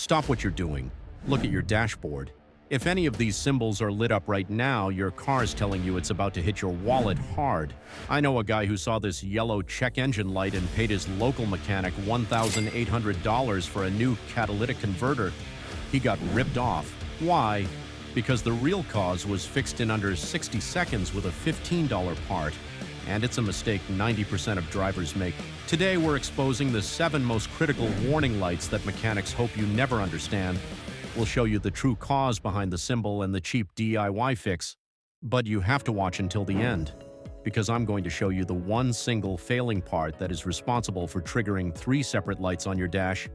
Stop what you're doing. Look at your dashboard. If any of these symbols are lit up right now, your car is telling you it's about to hit your wallet hard. I know a guy who saw this yellow check engine light and paid his local mechanic $1,800 for a new catalytic converter. He got ripped off. Why? Because the real cause was fixed in under 60 seconds with a $15 part. And it's a mistake 90% of drivers make. Today we're exposing the 7 most critical warning lights that mechanics hope you never understand. We'll show you the true cause behind the symbol and the cheap DIY fix. But you have to watch until the end, because I'm going to show you the one single failing part that is responsible for triggering 3 separate lights on your dash: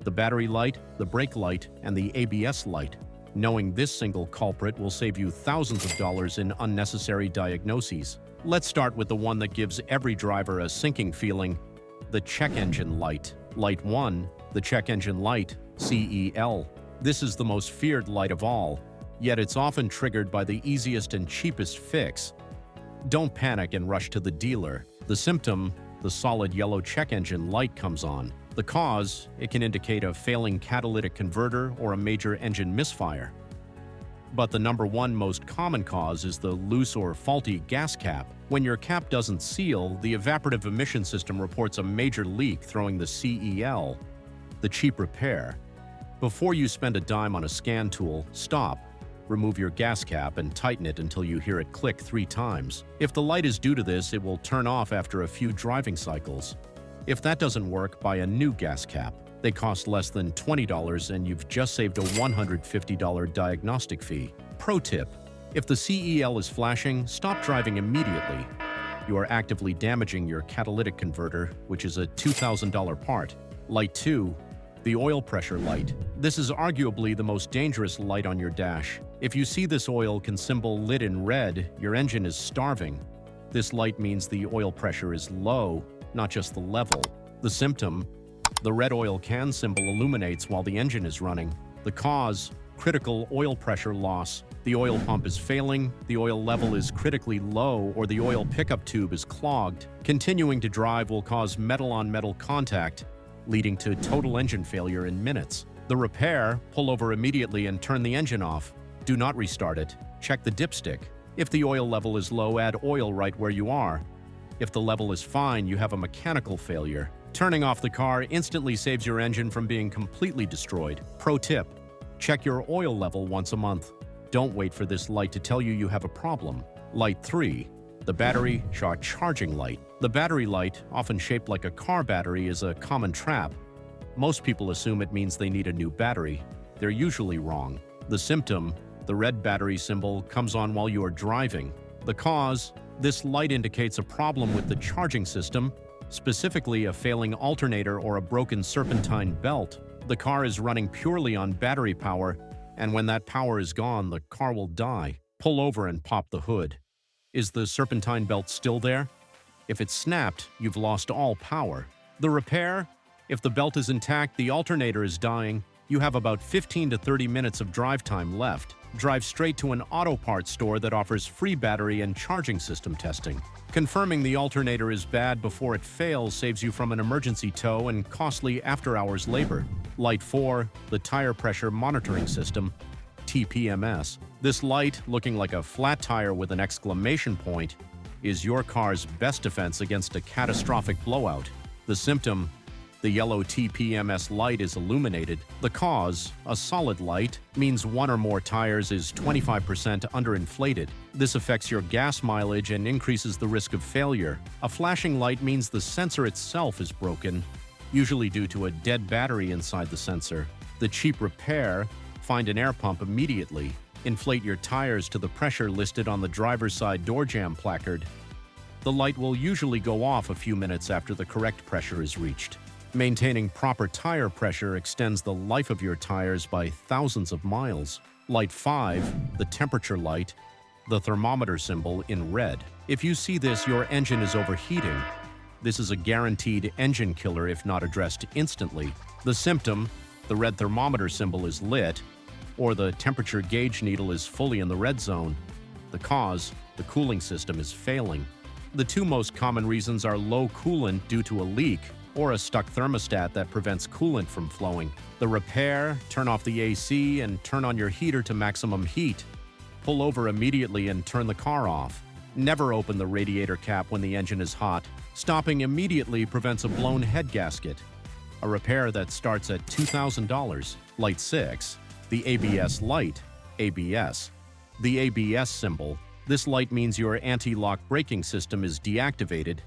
the battery light, the brake light, and the ABS light. Knowing this single culprit will save you thousands of dollars in unnecessary diagnoses. Let's start with the one that gives every driver a sinking feeling: the check engine light. Light 1, the check engine light, CEL. This is the most feared light of all, yet it's often triggered by the easiest and cheapest fix. Don't panic and rush to the dealer. The symptom, the solid yellow check engine light, comes on. The cause, it can indicate a failing catalytic converter or a major engine misfire. But the #1 most common cause is the loose or faulty gas cap. When your cap doesn't seal, the evaporative emission system reports a major leak, throwing the CEL. The cheap repair. Before you spend a dime on a scan tool, stop, remove your gas cap, and tighten it until you hear it click 3 times. If the light is due to this, it will turn off after a few driving cycles. If that doesn't work, buy a new gas cap. They cost less than $20 and you've just saved a $150 diagnostic fee. Pro tip: if the CEL is flashing, stop driving immediately. You are actively damaging your catalytic converter, which is a $2,000 part. Light 2, the oil pressure light. This is arguably the most dangerous light on your dash. If you see this oil can symbol lit in red, your engine is starving. This light means the oil pressure is low, not just the level. The symptom, the red oil can symbol illuminates while the engine is running. The cause, critical oil pressure loss. The oil pump is failing, the oil level is critically low, or the oil pickup tube is clogged. Continuing to drive will cause metal-on-metal contact, leading to total engine failure in minutes. The repair, pull over immediately and turn the engine off. Do not restart it. Check the dipstick. If the oil level is low, add oil right where you are. If the level is fine, you have a mechanical failure. Turning off the car instantly saves your engine from being completely destroyed. Pro tip: check your oil level once a month. Don't wait for this light to tell you you have a problem. Light 3, the battery charging light. The battery light, often shaped like a car battery, is a common trap. Most people assume it means they need a new battery. They're usually wrong. The symptom, the red battery symbol, comes on while you are driving. The cause, this light indicates a problem with the charging system, specifically a failing alternator or a broken serpentine belt. The car is running purely on battery power, and when that power is gone, the car will die. Pull over and pop the hood. Is the serpentine belt still there? If it's snapped, you've lost all power. The repair? If the belt is intact, the alternator is dying, you have about 15 to 30 minutes of drive time left. Drive straight to an auto parts store that offers free battery and charging system testing. Confirming the alternator is bad before it fails saves you from an emergency tow and costly after-hours labor. Light 4, the tire pressure monitoring system, TPMS. This light, looking like a flat tire with an exclamation point, is your car's best defense against a catastrophic blowout. The symptom, the yellow TPMS light is illuminated. The cause, a solid light, means one or more tires is 25% underinflated. This affects your gas mileage and increases the risk of failure. A flashing light means the sensor itself is broken, usually due to a dead battery inside the sensor. The cheap repair, find an air pump immediately. Inflate your tires to the pressure listed on the driver's side door jamb placard. The light will usually go off a few minutes after the correct pressure is reached. Maintaining proper tire pressure extends the life of your tires by thousands of miles. Light 5, the temperature light, the thermometer symbol in red. If you see this, your engine is overheating. This is a guaranteed engine killer if not addressed instantly. The symptom, the red thermometer symbol is lit, or the temperature gauge needle is fully in the red zone. The cause, the cooling system is failing. The 2 most common reasons are low coolant due to a leak or a stuck thermostat that prevents coolant from flowing. The repair: turn off the AC and turn on your heater to maximum heat. Pull over immediately and turn the car off. Never open the radiator cap when the engine is hot. Stopping immediately prevents a blown head gasket. A repair that starts at $2,000. Light 6. The ABS light. ABS. The ABS symbol. This light means your anti-lock braking system is deactivated.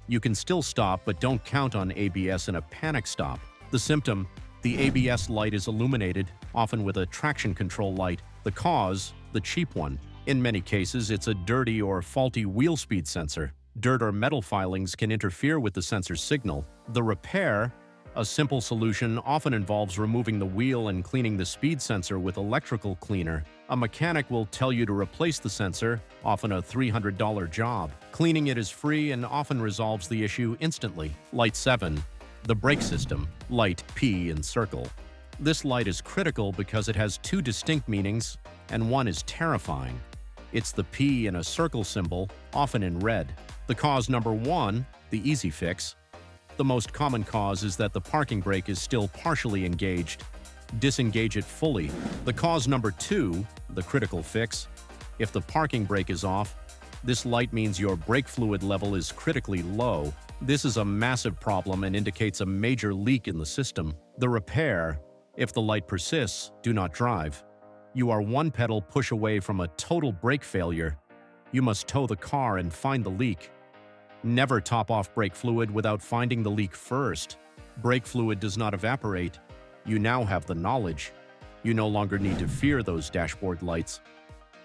You can still stop, but don't count on ABS in a panic stop. The symptom: the ABS light is illuminated, often with a traction control light. The cause: the cheap one. In many cases, it's a dirty or faulty wheel speed sensor. Dirt or metal filings can interfere with the sensor's signal. The repair: a simple solution often involves removing the wheel and cleaning the speed sensor with electrical cleaner. A mechanic will tell you to replace the sensor, often a $300 job. Cleaning it is free and often resolves the issue instantly. Light 7. The brake system. Light P in circle. This light is critical because it has two distinct meanings, and one is terrifying. It's the P in a circle symbol, often in red. The cause number 1, the easy fix. The most common cause is that the parking brake is still partially engaged. Disengage it fully. The cause number 2, the critical fix. If the parking brake is off, this light means your brake fluid level is critically low. This is a massive problem and indicates a major leak in the system. The repair: if the light persists, do not drive. You are one pedal push away from a total brake failure. You must tow the car and find the leak. Never top off brake fluid without finding the leak first. Brake fluid does not evaporate. You now have the knowledge. You no longer need to fear those dashboard lights.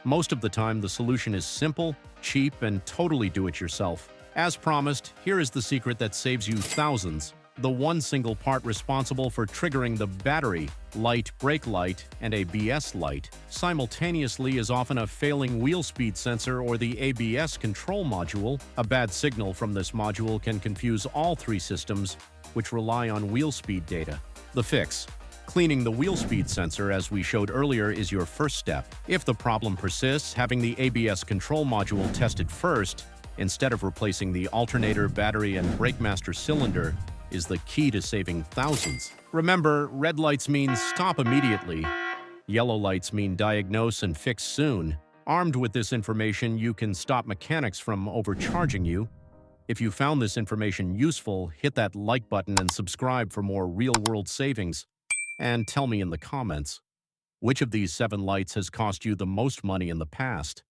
Most of the time, the solution is simple, cheap, and totally do-it-yourself. As promised, here is the secret that saves you thousands. The one single part responsible for triggering the battery, light, brake light, and ABS light simultaneously is often a failing wheel speed sensor or the ABS control module. A bad signal from this module can confuse all three systems, which rely on wheel speed data. The fix: cleaning the wheel speed sensor, as we showed earlier, is your first step. If the problem persists, having the ABS control module tested first, instead of replacing the alternator, battery, and brake master cylinder, is the key to saving thousands. Remember, red lights mean stop immediately. Yellow lights mean diagnose and fix soon. Armed with this information, you can stop mechanics from overcharging you. If you found this information useful, hit that like button and subscribe for more real-world savings. And tell me in the comments, which of these 7 lights has cost you the most money in the past?